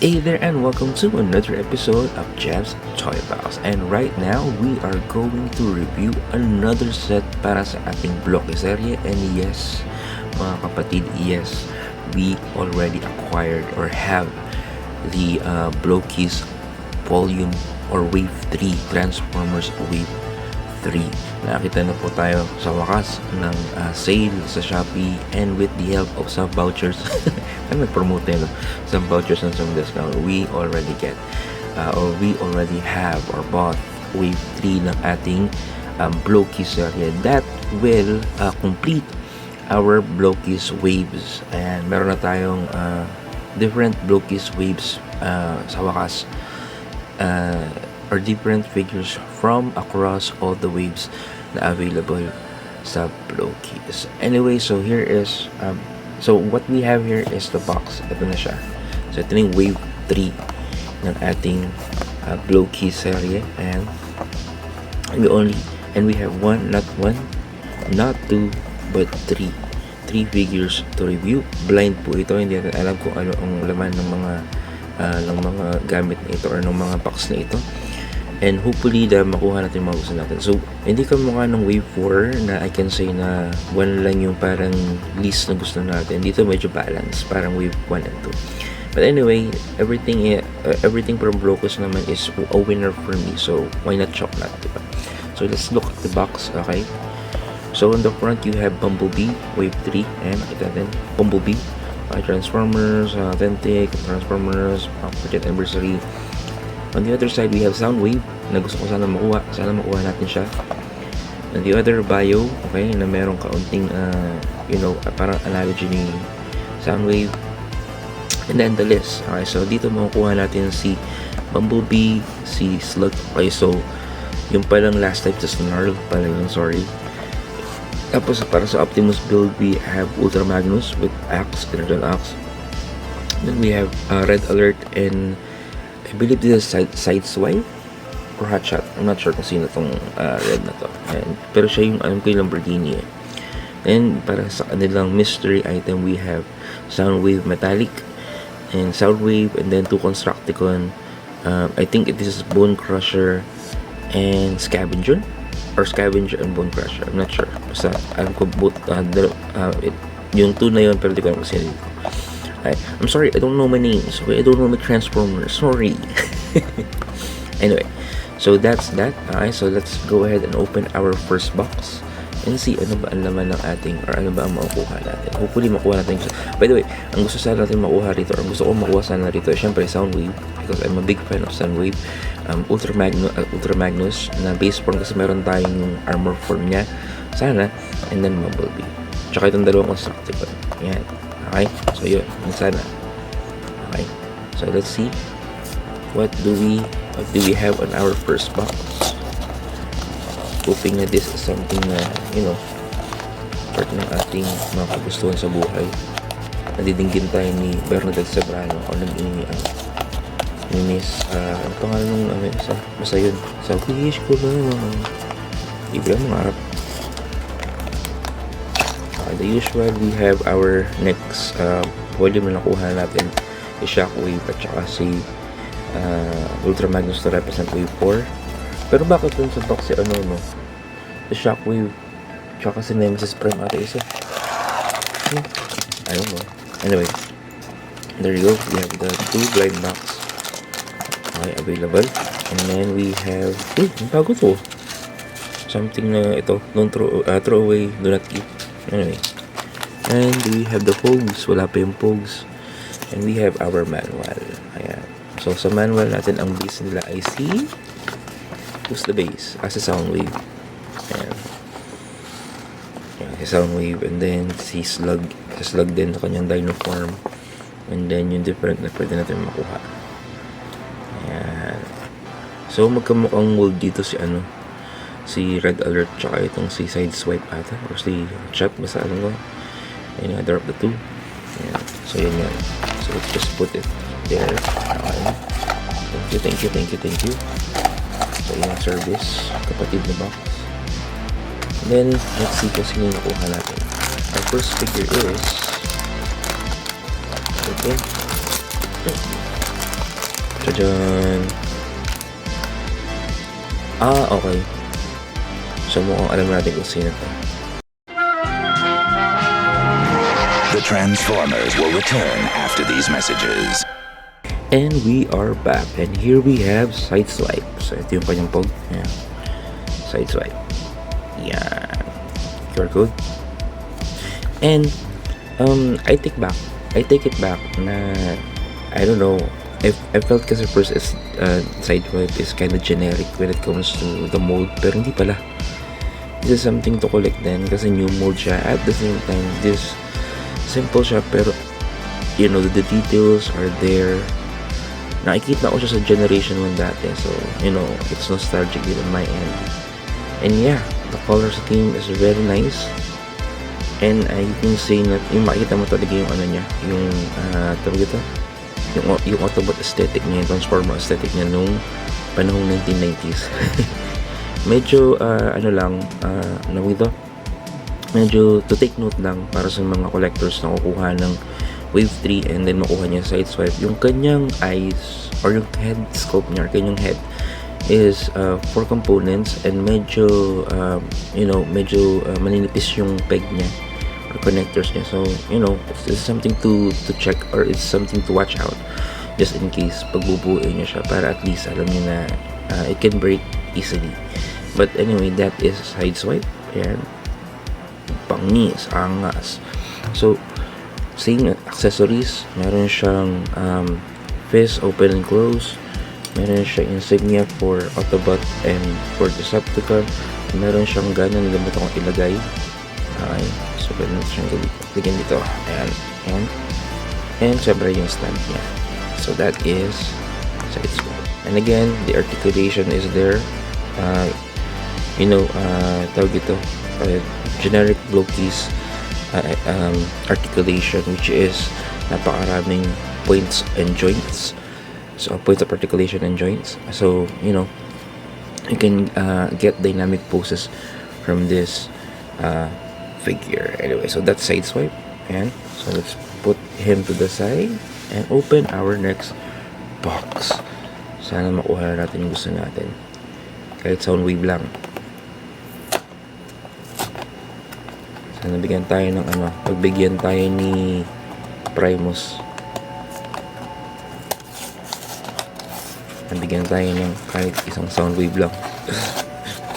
Hey there and welcome to another episode of Jeff's Toy Box. And right now, we are going to review another set para sa ating Bloque serye. And yes, mga kapatid, yes, we already acquired or have the Bloque's Volume or Wave 3, Transformers Wave 3. Nakita na po tayo sa wakas ng sale sa Shopee and with the help of some vouchers. Ano nag-promote no? Some vouchers and some discount. We already get or we already have or bought Wave 3 ng ating Bloque serye that will complete our Bloque's waves. And meron na tayong different Bloque's waves sa wakas. Or different figures from across all the waves na available sa Bloque's. Anyway, so here is so what we have here is the box. Ito na siya. So ito na yung Wave 3 ng ating Bloque serye, and we have not two, but three figures to review. Blind po ito, hindi natin alam kung ano ang laman ng mga gamit na ito or ng mga box na ito. And hopefully makuha natin yung mga gusto natin. So, hindi ka mukha ng Wave 4 na I can say na 1 lang yung parang least na gusto natin. Dito medyo balance, parang Wave 1 and 2. But anyway, everything from Bloque's naman is a winner for me. So, why not chop that, diba? So, let's look at the box, okay? So, on the front, you have Bumblebee, Wave 3, and nakita natin, Bumblebee, Transformers, Authentic, Transformers, Project Anniversary. On the other side, we have Soundwave na gusto ko sana makuha natin siya. On the other, Bio, okay, na merong kaunting parang analogy ni Soundwave. And then the list, okay, so dito makukuha natin si Bumblebee, si Slug, okay, so yung palang last type sa Snarl pala yun, sorry. Tapos para sa Optimus build, we have Ultra Magnus with Axe, Energon Axe. Then we have Red Alert and I believe this is Sideswipe or Hotshot. I'm not sure kung sino tong red na to. And, pero siya yung alam ko yung Lamborghini eh. And para sa kanilang mystery item, we have Soundwave Metallic and Soundwave, and then 2 Constructicon. I think this is Bone Crusher and Scavenger, or Scavenger and Bone Crusher. I'm not sure. Basta alam ko both yung 2 na yun, pero di ko alam kung sino dito. I'm sorry, I don't know my names. Okay? I don't know my Transformers. Sorry. Anyway, so that's that. Okay, so let's go ahead and open our first box and see ano ba ang laman ng ating, or ano ba ang makukuha natin. Hopefully makuha natin. By the way, ang gusto sana natin makuha rito, or gusto ko makuha sana rito, syempre Soundwave, because I'm a big fan of Soundwave. Ultra Magnus na base form, kasi meron tayong yung armor form niya sana, and then Bumblebee. Tsaka itong dalawang Constructicon. Yan. Okay, so yun, sana. Okay, so let's see what do we have on our first box. Hoping na this is something na part ng ating mga kagustuhan sa buhay. Nadidinggin tayo ni Bernadette Sobrano o nag-iingi ang Miss ang pangalan ng basta yun, sa wish ko lang ibig lang mga Arab. The usual, we have our next volume na nakuha natin, si Shockwave at saka si Ultra Magnus to represent Wave 4. Pero bakit dun sa box si si Shockwave tsaka si Nemesis Prime ata isa? I don't know. Anyway, there you go. We have the 2 blind box, okay, available. And then we have ang bago to, something na ito, don't throw away, do not keep. Anyway, and we have the Pogs. Wala pa yung Pogs. And we have our manual. Ayan. So sa manual natin, ang base nila ay si, who's the base? As a Soundwave. Ayan. Si Soundwave, and then si Slug. Si Slug din sa kanyang dino form. And then yung different na pwede natin makuha. Ayan. So magkamukhang mold dito si si Red Alert, tsaka itong si Sideswipe ata, or si Chat, basta ko, any other of the 2. Ayan. So yun yan. So let's just put it there. Okay. Thank you. So yun ang service, kapatid na box. And then let's see kung sino yung nakuha natin. Our first figure is okay, Tadyan. Okay. So mukhang alam natin kung sino to. The Transformers will return after these messages. And we are back. And here we have Sideswipe. So ito yung kanyang pog. Ayan. Sideswipe. Yan. QR code. And I take it back na I don't know. I felt kasi first is Sideswipe is kind of generic when it comes to the mode, pero hindi pala. This is something to collect din kasi new mode siya. At the same time, this simple siya pero you know the details are there. Nakikita ko siya sa Generation 1 dati, so you know it's nostalgic din on my end. And yeah, the color scheme is very nice. And I can say na yung makita mo talaga yung ano niya, yung tawag ito, yung Autobot aesthetic niya, yung Transformer aesthetic niya nung panahong 1990s. Medyo ano lang, medyo to take note lang para sa mga collectors na kukuha ng Wave 3 and then makuha niya Sideswipe. Yung kanyang eyes or yung head sculpt niya, or kanyang head is 4 components and medyo medyo maninipis yung peg niya or connectors niya. So you know it's something to check, or it's something to watch out just in case pagbubuuin niya siya, para at least alam niyo na it can break easily. But anyway, that is Sideswipe. And pangis, angas. So same accessories, meron siyang fist open and close, meron siyang insignia for Autobot and for Decepticon, meron siyang gun na nilimutan kong ilagay. Okay, so pwede natin siyang lagyan dito. Ayan, and syempre yung stand niya. So that is Sideswipe. And again, the articulation is there. Tawag ito, generic Loki's articulation, which is napakaraming points and joints. So points of articulation and joints. So you know you can get dynamic poses from this figure. Anyway, so that's Sideswipe. And so let's put him to the side and open our next box. Sana makuha na natin yung gusto natin, kahit Soundwave lang. Sana bigyan tayo ng pagbigyan tayo ni Primus. Nabigyan tayo ng kahit isang Soundwave lang.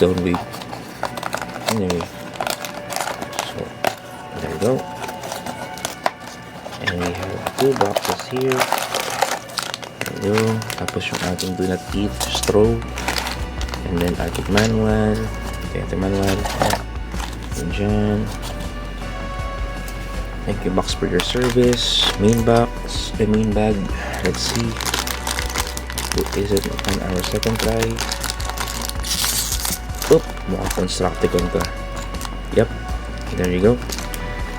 Soundwave. Anyway, so there we go. And we have 2 boxes here. There we go. Tapos yung ating do not eat straw, and then ating manual. Okay, ating manual. And dyan. Thank you box for your service. Main box, the main bag. Let's see. Is it on our second try? Oop, mukhang Constructicon to. Yep, there you go.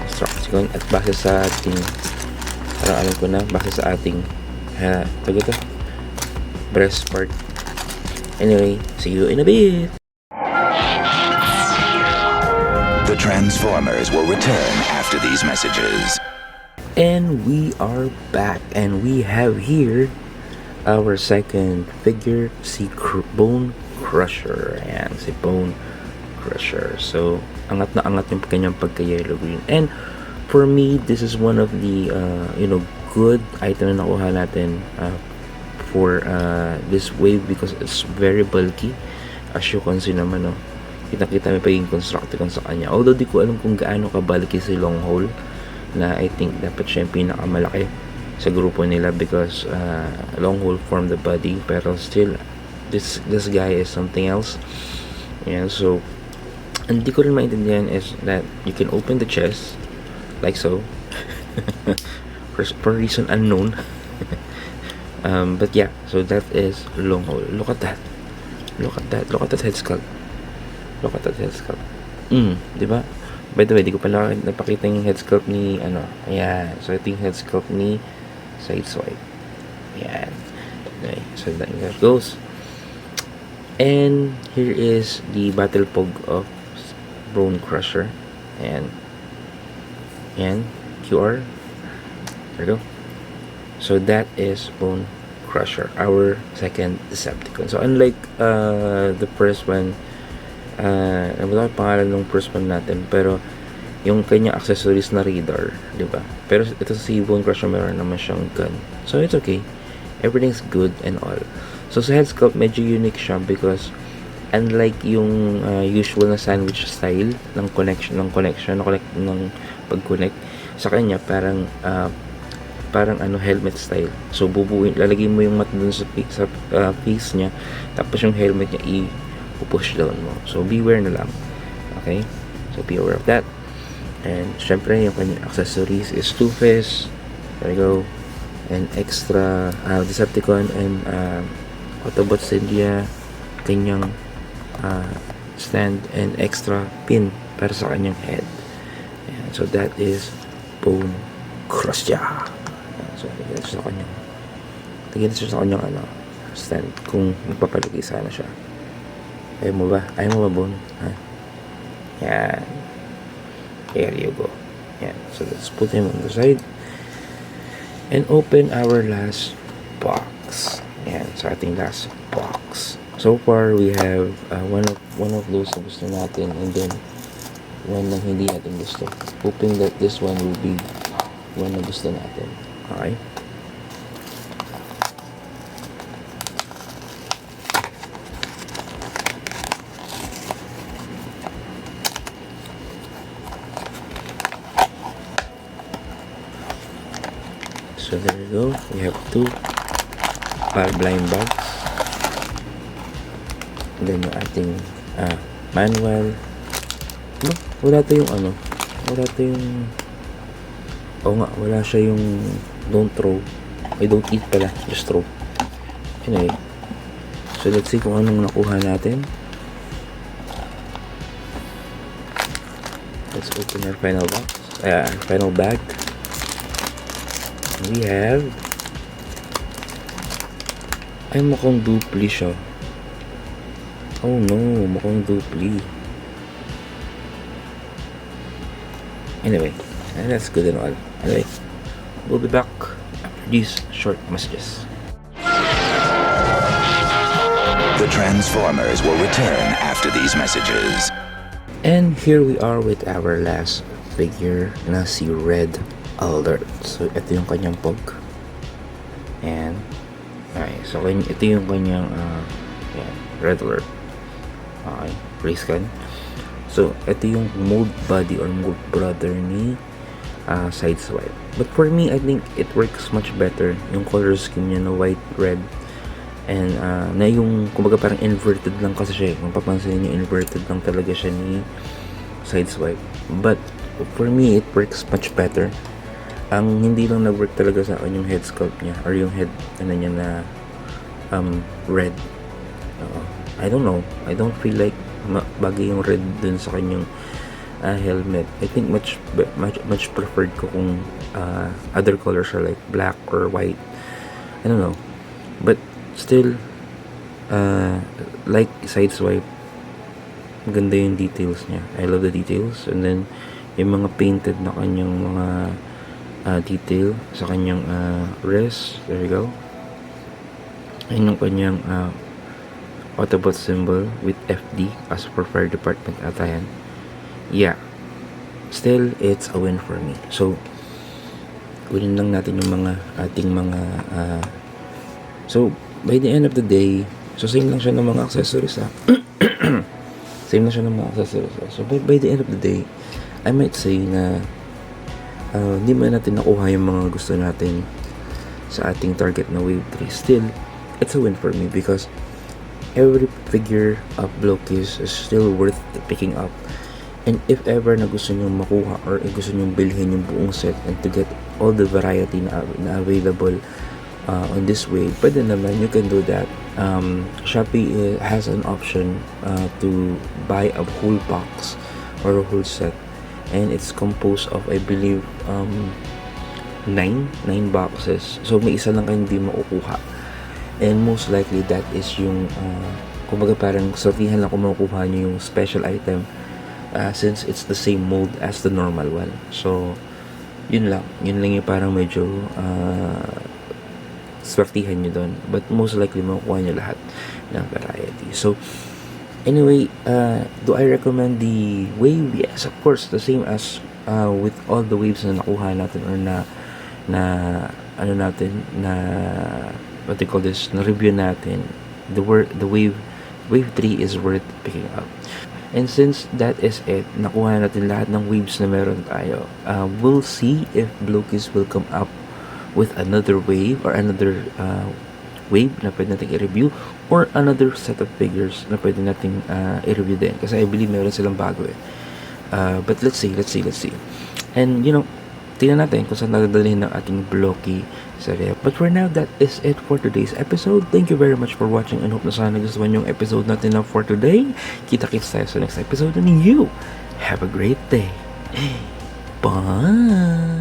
Constructicon. At base sa ating, parang alam ko na, base sa ating tawag ito, breast part. Anyway, see you in a bit. The Transformers will return after these messages. And we are back, and we have here our second figure, si Bone Crusher. Ayan, si Bone Crusher. So angat na angat yung kanyang pagka-yellow green. And for me, this is one of the good item na nakuha natin for this wave, because it's very bulky. As you can see naman, kita-kita may pagiging Constructicon sa kanya. Although di ko alam kung gaano ka-bulky si Longhole, na I think dapat siya yung pinakamalaki sa grupo nila, because Longhole formed the body, pero still this guy is something else. Yeah, so hindi ko rin maintindihan is that you can open the chest like so for reason unknown. But yeah, so that is Longhole. Look at that head sculpt. Look at that head sculpt. Diba? By the way, di ko pala napakita yung head sculpt ni ayan. So ito yung head sculpt ni Sideswipe. Ayan. Okay, so that goes. And here is the battle pog of Bone Crusher. And QR. There we go. So that is Bone Crusher, our second Decepticon. So unlike the first one, ano ba ang pangalan ng first one natin, pero yung kanyang accessories na radar, di ba? Pero ito si Bone Crusher meron naman siyang gun. So it's okay. Everything's good and all. So sa head sculpt, medyo unique siya because unlike yung usual na sandwich style ng connection ng pag-connect, sa kanya parang ano, helmet style. So lalagay mo yung mata dun sa face niya, tapos yung helmet niya i-push down mo. So beware na lang. Okay? So be aware of that. And syempre yung kanyang accessories is Two-Face, there you go, and extra Decepticon and Autobots India, kanyang stand and extra pin para sa kanyang head. Ayan, so that is Bone Crusher. So tignan siya sa kanyang ano, stand kung magpapalagay sana siya. Ayaw mo ba Bone? Ha? Yan. There you go. Yan. So let's put him on the side and open our last box. Yan. So ating last box. So far we have one of those na gusto natin, and then one na hindi natin gusto. Hoping that this one will be one na gusto natin. Okay? So there you go. We have two blind bags. And then yung ating manual. Wala to yung ano. Wala to yung... Oo nga, wala siya yung don't throw. Ay, don't eat pala. Just throw. Anyway. So let's see kung anong nakuha natin. Let's open our final box. Final bag. We have ay mukhang dupli siya. Oh no, mukhang dupli. Anyway, that's good and all. Anyway, we'll be back after these short messages. The Transformers will return after these messages. And here we are with our last figure na si Red Alert. So ito yung kanyang pog. And okay, so ito yung kanyang Red Alert. Okay, race gun. So ito yung mold body or mold brother ni Sideswipe. But for me, I think it works much better yung color scheme niya na white, red, and na yung kumbaga parang inverted lang kasi siya. Kung papansin niyo, inverted lang talaga siya ni Sideswipe. But for me, it works much better. Ang hindi lang nag-work talaga sa akin yung head sculpt niya or yung head niya na red. I don't know. I don't feel like bagay yung red dun sa kanyang helmet. I think much preferred ko kung other colors are like black or white. I don't know. But still like Sideswipe, maganda yung details niya. I love the details. And then yung mga painted na kanyang mga detail sa kanyang wrist. There you go. Ayun yung kanyang Autobot symbol with FD as for fire department ata yan. Yeah. Still, it's a win for me. So, kunin lang natin yung mga ating mga so, by the end of the day, so same lang siya ng mga accessories same lang siya ng mga accessories So, by the end of the day, I might say na hindi man natin nakuha yung mga gusto natin sa ating target na wave 3. Still, it's a win for me because every figure of Blokis is still worth picking up. And if ever na gusto nyo makuha or gusto nyo bilhin yung buong set and to get all the variety na available on this wave, pwede naman, you can do that. Shopee has an option to buy a whole box or a whole set, and it's composed of, I believe, 9 boxes. So may isa lang kayo hindi makukuha, and most likely that is yung kumbaga parang sortihan lang kung makukuha nyo yung special item, since it's the same mold as the normal one. So yun lang yung parang medyo swertihan nyo doon. But most likely, makukuha nyo lahat ng variety. So, anyway, do I recommend the wave? Yes, of course. The same as with all the waves na nakuha natin or na what they call this, na review natin. The wave 3 is worth picking up. And since that is it, nakuha natin lahat ng waves na meron tayo. We'll see if Blokis will come up with another wave or another wave na pwede natin i-review or another set of figures na pwede natin i-review din. Kasi I believe meron silang bago eh. But let's see. And tingnan natin kung saan nadadalhin ng ating Blocky serye. But for now, that is it for today's episode. Thank you very much for watching and hope na sana nagustuhan yung episode natin na for today. Kita-kits tayo sa next episode and you have a great day. Bye!